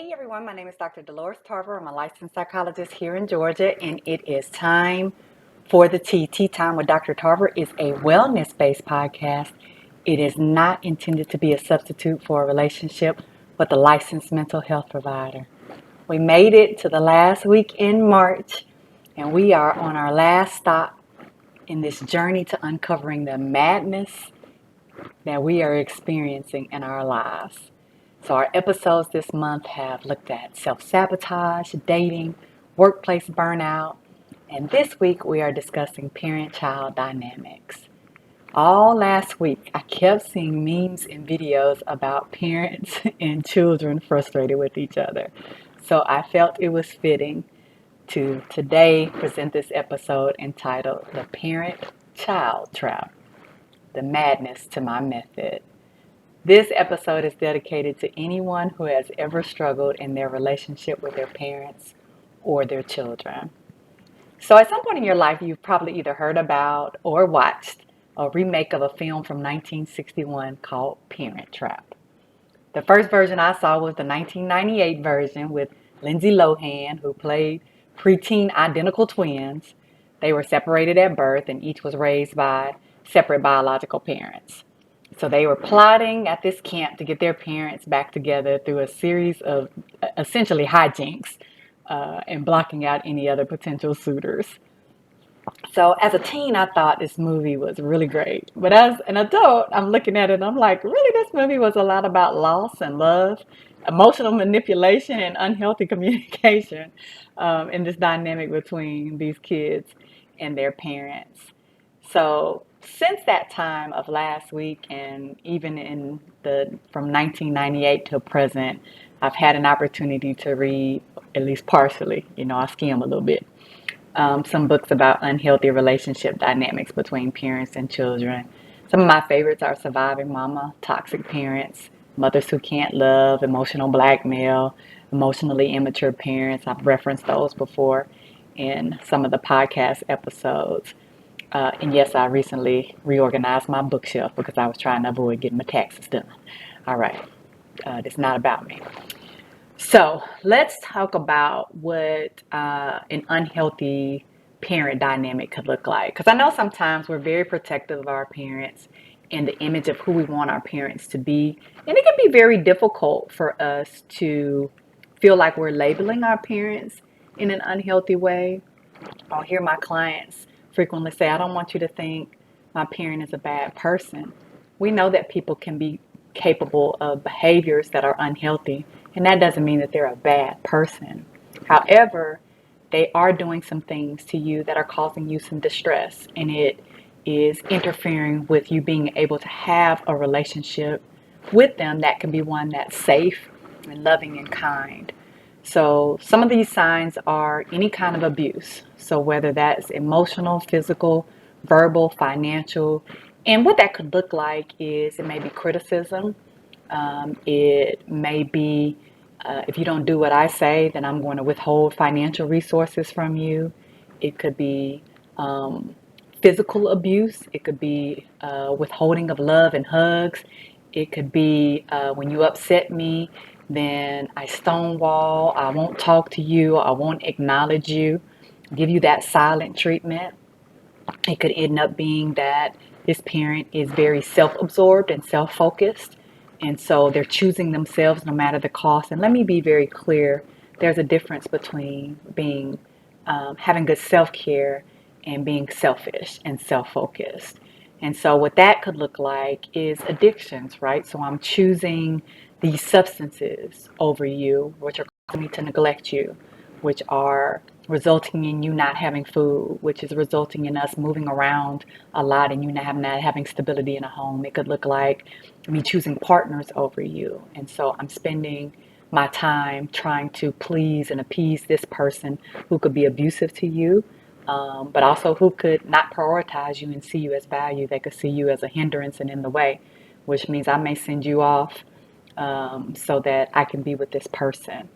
Hey everyone, my name is Dr. Dolores Tarver. I'm a licensed psychologist here in Georgia, and it is time for the Tea. Tea Time with Dr. Tarver is a wellness-based podcast. It is not intended to be a substitute for a relationship with a licensed mental health provider. We made it to the last week in March, and we are on our last stop in this journey to uncovering the madness that we are experiencing in our lives. So our episodes this month have looked at self-sabotage, dating, workplace burnout, and this week we are discussing parent-child dynamics. All last week, I kept seeing memes and videos about parents and children frustrated with each other. So I felt it was fitting to today present this episode entitled The Parent-Child Trap, the Madness to My Method. This episode is dedicated to anyone who has ever struggled in their relationship with their parents or their children. So at some point in your life, you've probably either heard about or watched a remake of a film from 1961 called Parent Trap. The first version I saw was the 1998 version with Lindsay Lohan, who played preteen identical twins. They were separated at birth and each was raised by separate biological parents. So they were plotting at this camp to get their parents back together through a series of essentially hijinks and blocking out any other potential suitors. So as a teen, I thought this movie was really great. But as an adult, I'm looking at it and I'm like, really, this movie was a lot about loss and love, emotional manipulation, and unhealthy communication in this dynamic between these kids and their parents. So since that time of last week and even in the from 1998 to present, I've had an opportunity to read at least partially, I skim a little bit, some books about unhealthy relationship dynamics between parents and children. Some of my favorites are Surviving Mama, Toxic Parents, Mothers Who Can't Love, Emotional Blackmail, Emotionally Immature Parents. I've referenced those before in some of the podcast episodes. And yes, I recently reorganized my bookshelf because I was trying to avoid getting my taxes done. All right, it's not about me. So let's talk about what an unhealthy parent dynamic could look like. Because I know sometimes we're very protective of our parents and the image of who we want our parents to be. And it can be very difficult for us to feel like we're labeling our parents in an unhealthy way. I'll hear my clients frequently say, I don't want you to think my parent is a bad person. We know that people can be capable of behaviors that are unhealthy, and that doesn't mean that they're a bad person. However, they are doing some things to you that are causing you some distress, and it is interfering with you being able to have a relationship with them that can be one that's safe and loving and kind. So some of these signs are any kind of abuse. So whether that's emotional, physical, verbal, financial, and what that could look like is it may be criticism. It may be if you don't do what I say, then I'm going to withhold financial resources from you. It could be physical abuse. It could be withholding of love and hugs. It could be when you upset me, then I stonewall. I won't talk to you. I won't acknowledge you. Give you that silent treatment. It could end up being that this parent is very self-absorbed and self-focused. And so they're choosing themselves no matter the cost. And let me be very clear. There's a difference between being having good self-care and being selfish and self-focused. And so what that could look like is addictions, right? So I'm choosing these substances over you, which are causing me to neglect you, which are resulting in you not having food, which is resulting in us moving around a lot and you not having stability in a home. It could look like me choosing partners over you. And so I'm spending my time trying to please and appease this person who could be abusive to you, but also who could not prioritize you and see you as value. They could see you as a hindrance and in the way, which means I may send you off so that I can be with this person.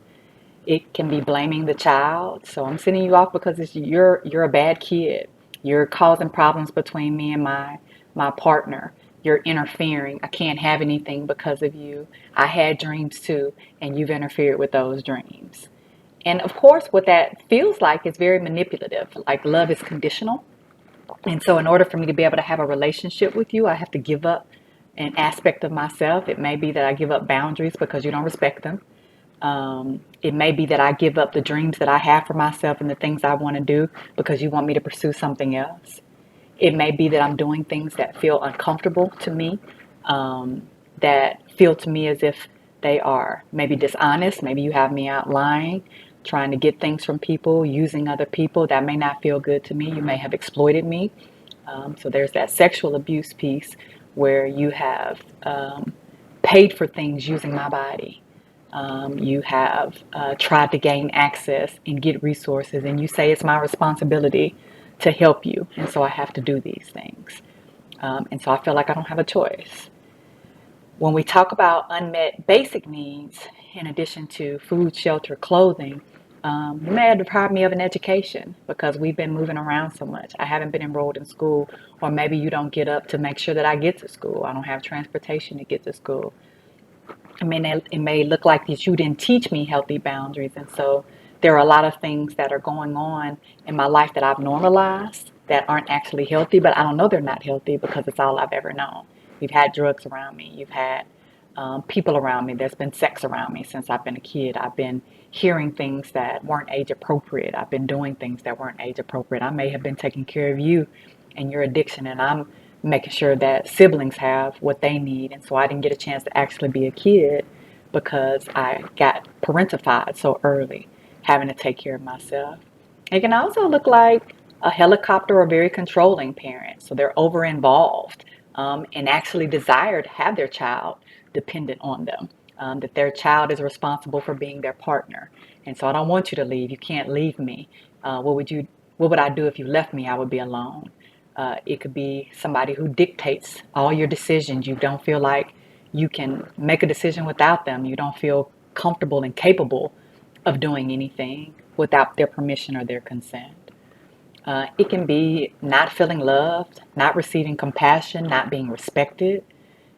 It can be blaming the child. So I'm sending you off because you're a bad kid. You're causing problems between me and my partner. you're interfering. I can't have anything because of you. I had dreams too, and you've interfered with those dreams. And of course, what that feels like is very manipulative. Like love is conditional. And so, in order for me to be able to have a relationship with you, I have to give up an aspect of myself. It may be that I give up boundaries because you don't respect them. It may be that I give up the dreams that I have for myself and the things I want to do because you want me to pursue something else. It may be that I'm doing things that feel uncomfortable to me, that feel to me as if they are maybe dishonest. Maybe you have me out lying, trying to get things from people, using other people. That may not feel good to me. You may have exploited me. So there's that sexual abuse piece where you have paid for things using my body. You have tried to gain access and get resources, and you say it's my responsibility to help you, and so I have to do these things. And so I feel like I don't have a choice. When we talk about unmet basic needs, in addition to food, shelter, clothing, you may have deprived me of an education because we've been moving around so much. I haven't been enrolled in school, or maybe you don't get up to make sure that I get to school. I don't have transportation to get to school. I mean, it may look like that you didn't teach me healthy boundaries. And so there are a lot of things that are going on in my life that I've normalized that aren't actually healthy, but I don't know they're not healthy because it's all I've ever known. You've had drugs around me. You've had people around me. There's been sex around me since I've been a kid. I've been hearing things that weren't age appropriate. I've been doing things that weren't age appropriate. I may have been taking care of you and your addiction, and I'm making sure that siblings have what they need. And so I didn't get a chance to actually be a kid because I got parentified so early, having to take care of myself. It can also look like a helicopter or very controlling parent. So they're over involved and actually desire to have their child dependent on them, that their child is responsible for being their partner. And so I don't want you to leave. You can't leave me. What would I do if you left me? I would be alone. It could be somebody who dictates all your decisions. You don't feel like you can make a decision without them. You don't feel comfortable and capable of doing anything without their permission or their consent. It can be not feeling loved, not receiving compassion, not being respected.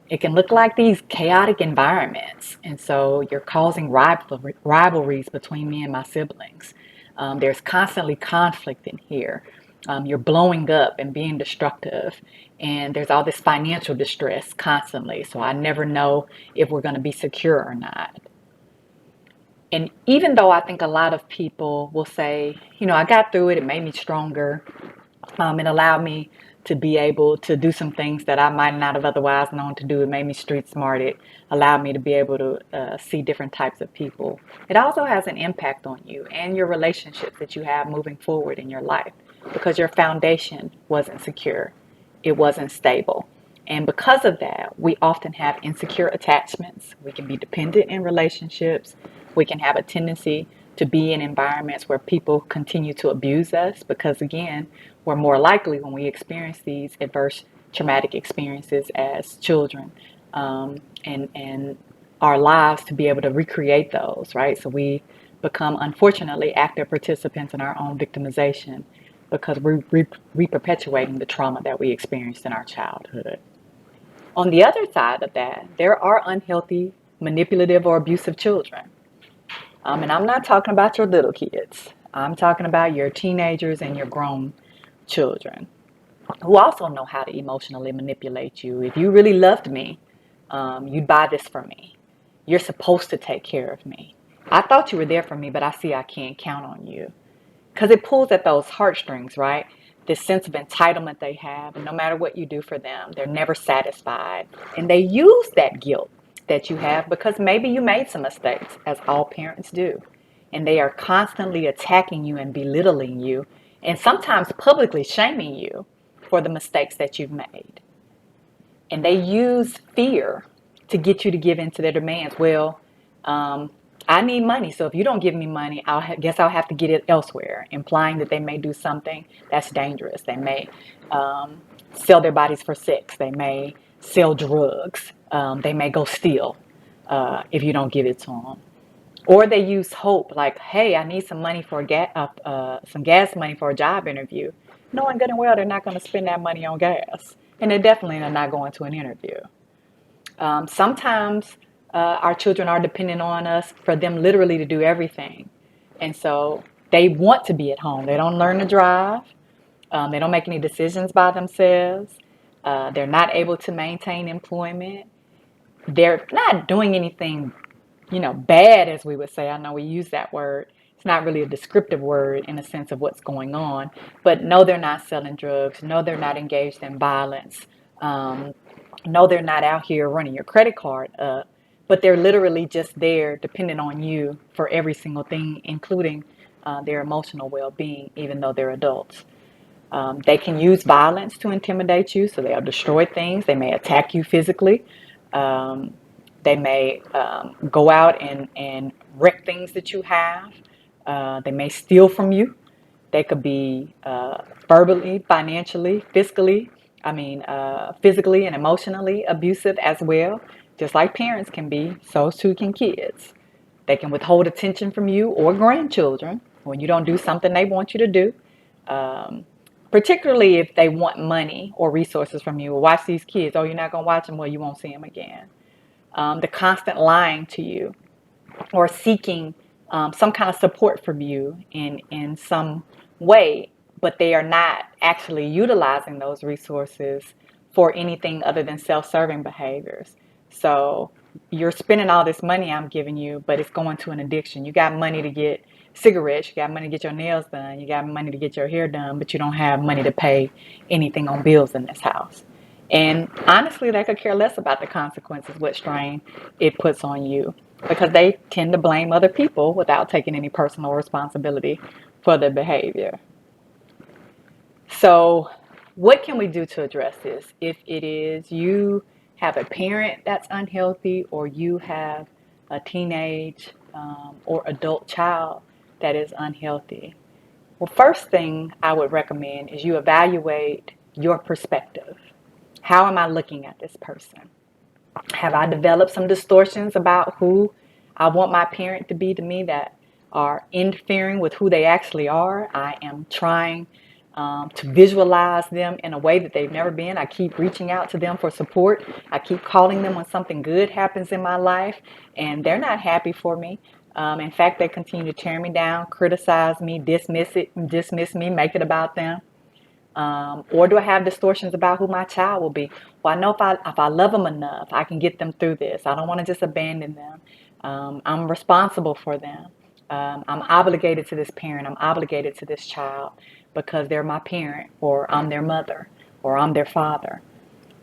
It can look like these chaotic environments. And so you're causing rivalries between me and my siblings. There's constantly conflict in here. You're blowing up and being destructive. And there's all this financial distress constantly. So I never know if we're going to be secure or not. And even though I think a lot of people will say, I got through it, it made me stronger. It allowed me to be able to do some things that I might not have otherwise known to do. It made me street smart. It allowed me to be able to see different types of people. It also has an impact on you and your relationships that you have moving forward in your life because your foundation wasn't secure. It wasn't stable. And because of that, we often have insecure attachments. We can be dependent in relationships. We can have a tendency to be in environments where people continue to abuse us because, again, we're more likely when we experience these adverse traumatic experiences as children and our lives to be able to recreate those, right? So we become, unfortunately, active participants in our own victimization because we're re-perpetuating the trauma that we experienced in our childhood. On the other side of that, there are unhealthy, manipulative, or abusive children. And I'm not talking about your little kids. I'm talking about your teenagers and your grown children who also know how to emotionally manipulate you. If you really loved me, you'd buy this from me. You're supposed to take care of me. I thought you were there for me, but I see I can't count on you. Because it pulls at those heartstrings, right? This sense of entitlement they have, and no matter what you do for them, they're never satisfied. And they use that guilt that you have because maybe you made some mistakes, as all parents do. And they are constantly attacking you and belittling you, and sometimes publicly shaming you for the mistakes that you've made. And they use fear to get you to give in to their demands. Well, I need money, so if you don't give me money, guess I'll have to get it elsewhere, implying that they may do something that's dangerous. They may sell their bodies for sex. They may sell drugs. They may go steal if you don't give it to them. Or they use hope, like, hey, I need some money for some gas money for a job interview. Knowing good and well they're not going to spend that money on gas. And they definitely are not going to an interview. Sometimes our children are dependent on us for them literally to do everything. And so they want to be at home. They don't learn to drive. They don't make any decisions by themselves. They're not able to maintain employment. They're not doing anything, bad, as we would say. I know we use that word. It's not really a descriptive word in the sense of what's going on. But no, they're not selling drugs. No, they're not engaged in violence. Um, no, they're not out here running your credit card up. But they're literally just there depending on you for every single thing, including their emotional well-being, even though they're adults. They can use violence to intimidate you, so they'll destroy things. They may attack you physically. Um, they may go out and wreck things that you have. They may steal from you. They could be verbally, financially, physically and emotionally abusive as well. Just like parents can be, so too can kids. They can withhold attention from you or grandchildren when you don't do something they want you to do. Um, Particularly if they want money or resources from you. Watch these kids. Oh, you're not going to watch them? Well, you won't see them again. The constant lying to you or seeking some kind of support from you in some way, but they are not actually utilizing those resources for anything other than self-serving behaviors. So you're spending all this money I'm giving you, but it's going to an addiction. You got money to get cigarettes, you got money to get your nails done, you got money to get your hair done, but you don't have money to pay anything on bills in this house. And honestly, they could care less about the consequences, what strain it puts on you, because they tend to blame other people without taking any personal responsibility for their behavior. So, what can we do to address this? If it is you have a parent that's unhealthy, or you have a teenage or adult child that is unhealthy, well, first thing I would recommend is you evaluate your perspective. How am I looking at this person? Have I developed some distortions about who I want my parent to be to me that are interfering with who they actually are? I am trying to visualize them in a way that they've never been. I keep reaching out to them for support. I keep calling them when something good happens in my life, and they're not happy for me. In fact, they continue to tear me down, criticize me, dismiss me, make it about them. Or do I have distortions about who my child will be? Well, I know if I love them enough, I can get them through this. I don't want to just abandon them. I'm responsible for them. I'm obligated to this parent. I'm obligated to this child because they're my parent, or I'm their mother, or I'm their father.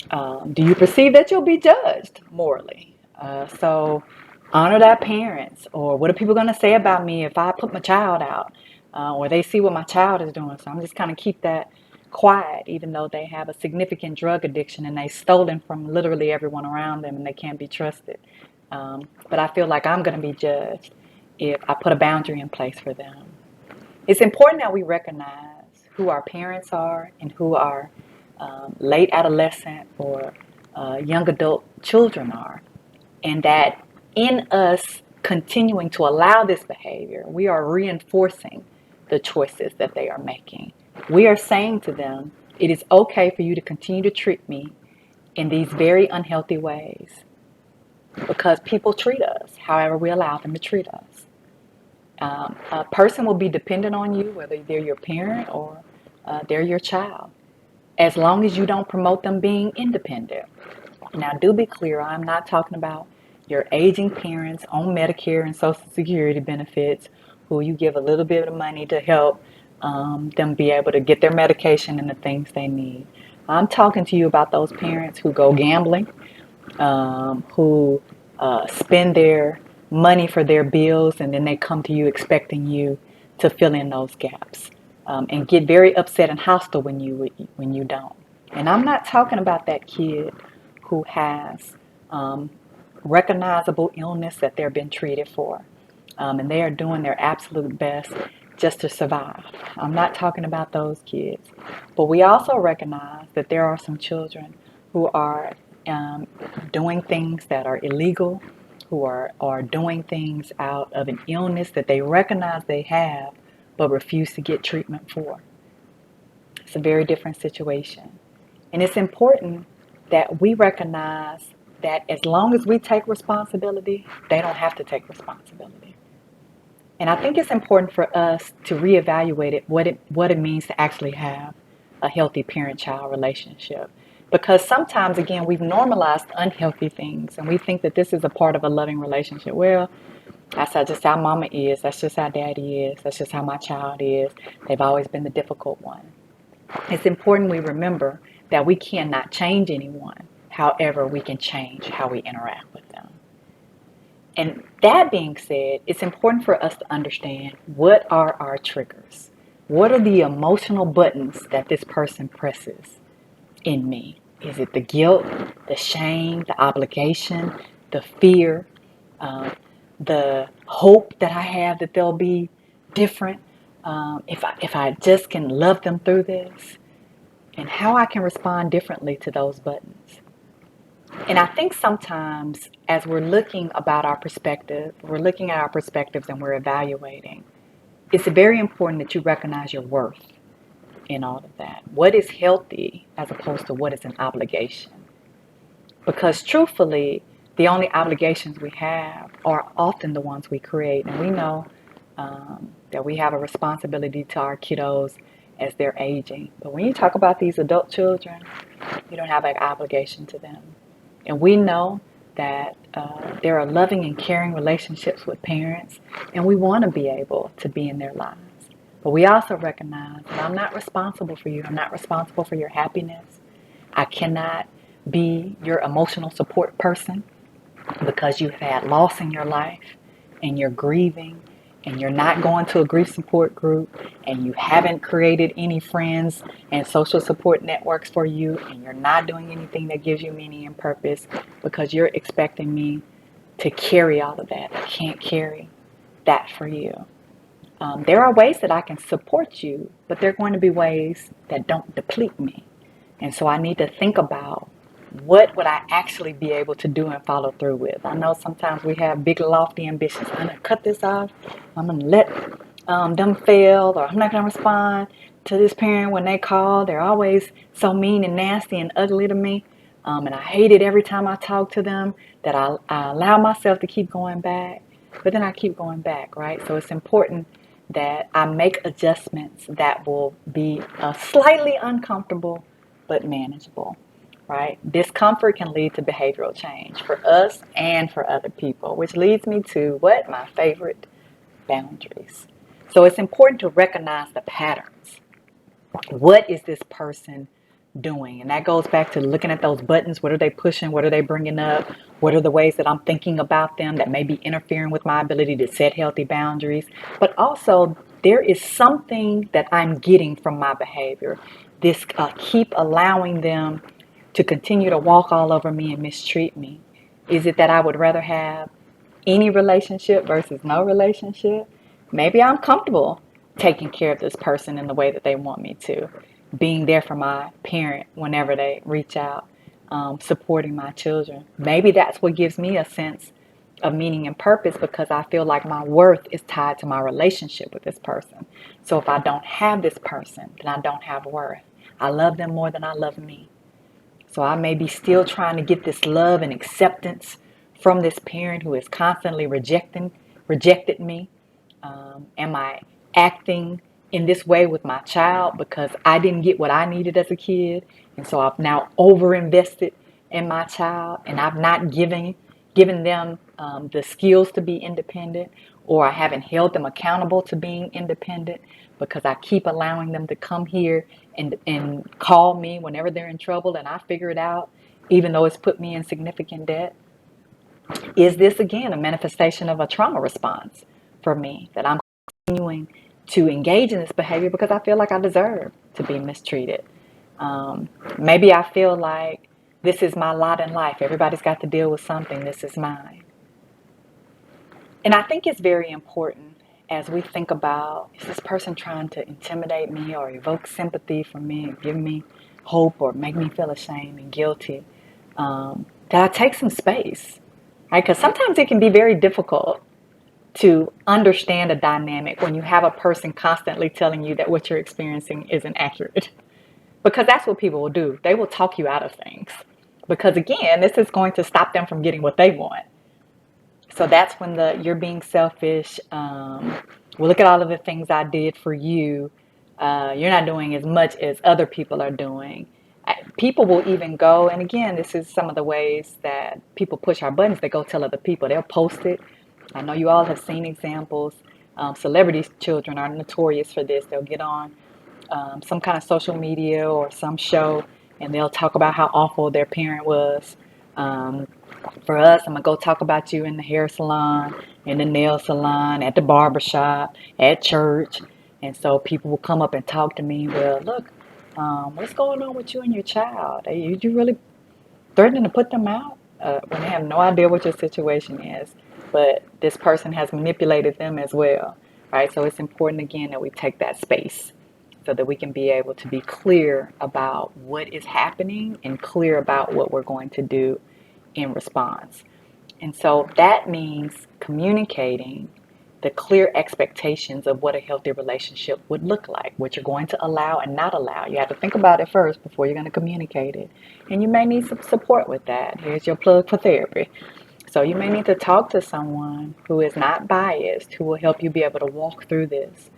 Do you perceive that you'll be judged morally? So honor that parents. Or what are people going to say about me if I put my child out? Or they see what my child is doing. So I'm just kind of keep that quiet, even though they have a significant drug addiction and they've stolen from literally everyone around them and they can't be trusted. But I feel like I'm going to be judged if I put a boundary in place for them. It's important that we recognize who our parents are and who our late adolescent or young adult children are, and that in us continuing to allow this behavior, we are reinforcing the choices that they are making. We are saying to them, it is okay for you to continue to treat me in these very unhealthy ways, because people treat us however we allow them to treat us. A person will be dependent on you, whether they're your parent or they're your child, as long as you don't promote them being independent. Now, do be clear, I'm not talking about your aging parents on Medicare and Social Security benefits who you give a little bit of money to help them be able to get their medication and the things they need. I'm talking to you about those parents who go gambling, who spend their money for their bills, and then they come to you expecting you to fill in those gaps, and get very upset and hostile when you don't. And I'm not talking about that kid who has recognizable illness that they're being treated for, and they are doing their absolute best just to survive. I'm not talking about those kids. But we also recognize that there are some children who are um, doing things that are illegal, who are doing things out of an illness that they recognize they have but refuse to get treatment for. It's a very different situation. And it's important that we recognize that as long as we take responsibility, they don't have to take responsibility. And I think it's important for us to reevaluate what it means to actually have a healthy parent-child relationship. Because sometimes, again, we've normalized unhealthy things and we think that this is a part of a loving relationship. Well, that's just how mama is. That's just how daddy is. That's just how my child is. They've always been the difficult one. It's important we remember that we cannot change anyone. However, we can change how we interact with them. And that being said, it's important for us to understand what are our triggers. What are the emotional buttons that this person presses in me? Is it the guilt, the shame, the obligation, the fear, um, the hope that I have that they'll be different? If I just can love them through this, and how I can respond differently to those buttons. And I think sometimes as we're looking about our perspective, we're looking at our perspectives and we're evaluating, it's very important that you recognize your worth in all of that. What is healthy as opposed to what is an obligation? Because truthfully, the only obligations we have are often the ones we create. And we know that we have a responsibility to our kiddos as they're aging. But when you talk about these adult children, you don't have an obligation to them. And we know that there are loving and caring relationships with parents, and we want to be able to be in their lives. But we also recognize that I'm not responsible for you. I'm not responsible for your happiness. I cannot be your emotional support person because you've had loss in your life and you're grieving and you're not going to a grief support group and you haven't created any friends and social support networks for you and you're not doing anything that gives you meaning and purpose because you're expecting me to carry all of that. I can't carry that for you. There are ways that I can support you, but there are going to be ways that don't deplete me. And so I need to think about what would I actually be able to do and follow through with. I know sometimes we have big lofty ambitions. I'm going to cut this off. I'm going to let them fail, or I'm not going to respond to this parent when they call. They're always so mean and nasty and ugly to me. And I hate it every time I talk to them that I allow myself to keep going back. But then I keep going back, right? So it's important that I make adjustments that will be slightly uncomfortable but manageable, right? Discomfort can lead to behavioral change for us and for other people, which leads me to what? My favorite, boundaries. So it's important to recognize the patterns. What is this person doing? And that goes back to looking at those buttons. What are they pushing? What are they bringing up? What are the ways that I'm thinking about them that may be interfering with my ability to set healthy boundaries? But also, there is something that I'm getting from my behavior. This keep allowing them to continue to walk all over me and mistreat me. Is it that I would rather have any relationship versus no relationship? Maybe I'm comfortable taking care of this person in the way that they want me to, being there for my parent whenever they reach out, supporting my children. Maybe that's what gives me a sense of meaning and purpose because I feel like my worth is tied to my relationship with this person. So if I don't have this person, then I don't have worth. I love them more than I love me. So I may be still trying to get this love and acceptance from this parent who is constantly rejected me. Am I acting in this way with my child because I didn't get what I needed as a kid? And so I've now overinvested in my child and I've not given them the skills to be independent, or I haven't held them accountable to being independent because I keep allowing them to come here and call me whenever they're in trouble and I figure it out, even though it's put me in significant debt. Is this again a manifestation of a trauma response for me that I'm continuing to engage in this behavior because I feel like I deserve to be mistreated? Maybe I feel like this is my lot in life. Everybody's got to deal with something. This is mine. And I think it's very important as we think about, is this person trying to intimidate me or evoke sympathy from me and give me hope or make me feel ashamed and guilty, that I take some space, right? Because sometimes it can be very difficult to understand a dynamic when you have a person constantly telling you that what you're experiencing isn't accurate. Because that's what people will do. They will talk you out of things. Because again, this is going to stop them from getting what they want. So that's when you're being selfish. Well, look at all of the things I did for you. You're not doing as much as other people are doing. People will even go, and again, this is some of the ways that people push our buttons. They go tell other people. They'll post it. I know you all have seen examples. Celebrities' children are notorious for this. They'll get on some kind of social media or some show, and they'll talk about how awful their parent was. Um, for us, I'm gonna go talk about you in the hair salon, in the nail salon, at the barber shop, at church, and so people will come up and talk to me. Well, look, what's going on with you and your child? Are you really threatening to put them out when they have no idea what your situation is? But this person has manipulated them as well, right? So it's important again that we take that space so that we can be able to be clear about what is happening and clear about what we're going to do in response. And so that means communicating the clear expectations of what a healthy relationship would look like, what you're going to allow and not allow. You have to think about it first before you're going to communicate it. And you may need some support with that. Here's your plug for therapy. So you may need to talk to someone who is not biased, who will help you be able to walk through this.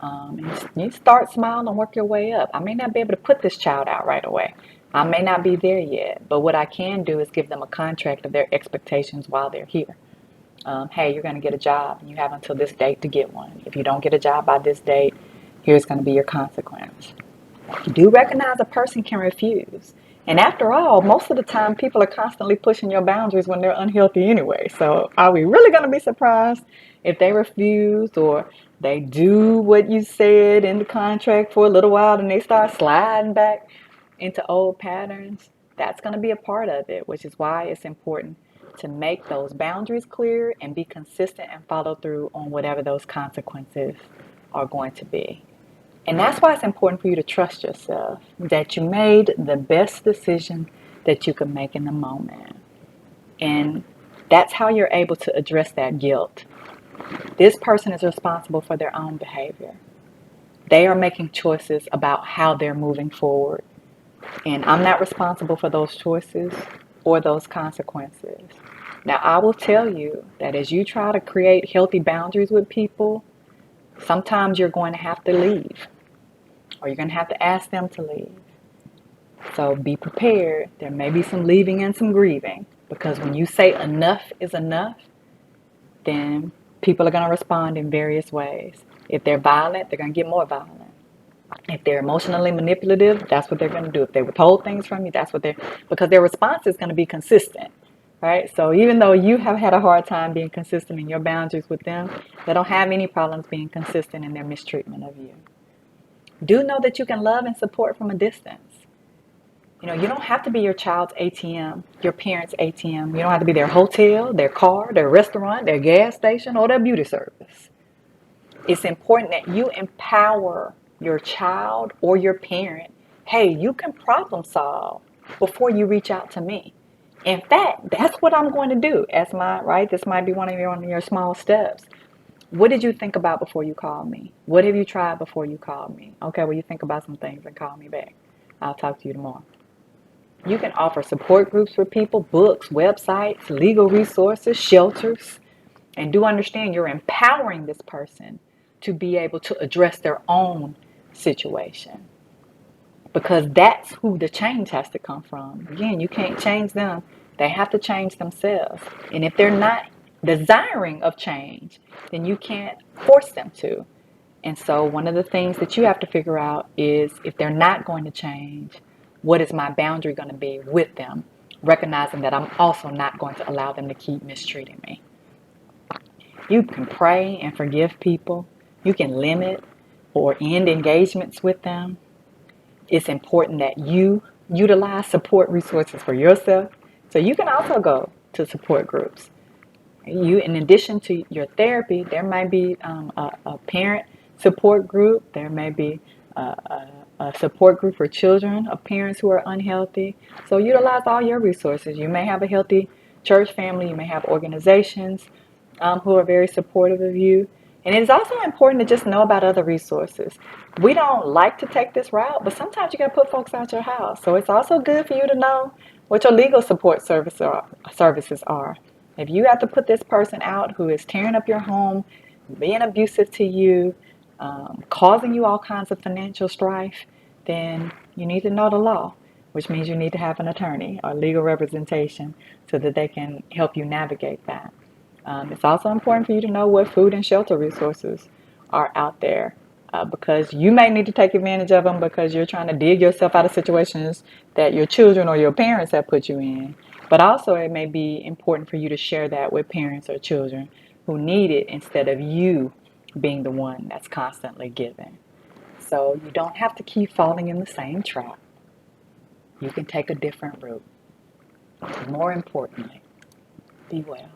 And you start small and work your way up. I may not be able to put this child out right away. I may not be there yet, but what I can do is give them a contract of their expectations while they're here. Hey, you're going to get a job. You have until this date to get one. If you don't get a job by this date, here's going to be your consequence. Do recognize a person can refuse. And after all, most of the time, people are constantly pushing your boundaries when they're unhealthy anyway. So are we really going to be surprised if they refuse or they do what you said in the contract for a little while and they start sliding back into old patterns? That's going to be a part of it, which is why it's important to make those boundaries clear and be consistent and follow through on whatever those consequences are going to be. And that's why it's important for you to trust yourself, that you made the best decision that you could make in the moment. And that's how you're able to address that guilt. This person is responsible for their own behavior. They are making choices about how they're moving forward. And I'm not responsible for those choices or those consequences. Now, I will tell you that as you try to create healthy boundaries with people, sometimes you're going to have to leave. Or you're going to have to ask them to leave. So be prepared. There may be some leaving and some grieving. Because when you say enough is enough, then people are going to respond in various ways. If they're violent, they're going to get more violent. If they're emotionally manipulative, that's what they're going to do. If they withhold things from you, that's what because their response is going to be consistent. Right? So even though you have had a hard time being consistent in your boundaries with them, they don't have any problems being consistent in their mistreatment of you. Do know that you can love and support from a distance. You know, you don't have to be your child's ATM, your parents' ATM. You don't have to be their hotel, their car, their restaurant, their gas station, or their beauty service. It's important that you empower your child or your parent. Hey, you can problem solve before you reach out to me. In fact, that's what I'm going to do. This might be one of your small steps. What did you think about before you called me? What have you tried before you called me? Okay, well, you think about some things and call me back. I'll talk to you tomorrow. You can offer support groups for people, books, websites, legal resources, shelters, and do understand you're empowering this person to be able to address their own situation. Because that's who the change has to come from. Again, you can't change them. They have to change themselves. And if they're not desiring of change, then you can't force them to. And so one of the things that you have to figure out is if they're not going to change, what is my boundary going to be with them? Recognizing that I'm also not going to allow them to keep mistreating me. You can pray and forgive people. You can limit or end engagements with them. It's important that you utilize support resources for yourself. So you can also go to support groups. In addition to your therapy, there might be a parent support group. There may be a support group for children of parents who are unhealthy. So utilize all your resources. You may have a healthy church family. You may have organizations who are very supportive of you. And it's also important to just know about other resources. We don't like to take this route, but sometimes you got to put folks out your house. So it's also good for you to know what your legal support services are. If you have to put this person out who is tearing up your home, being abusive to you, causing you all kinds of financial strife, then you need to know the law, which means you need to have an attorney or legal representation so that they can help you navigate that. It's also important for you to know what food and shelter resources are out there because you may need to take advantage of them because you're trying to dig yourself out of situations that your children or your parents have put you in. But also, it may be important for you to share that with parents or children who need it instead of you being the one that's constantly giving. So you don't have to keep falling in the same trap. You can take a different route. More importantly, be well.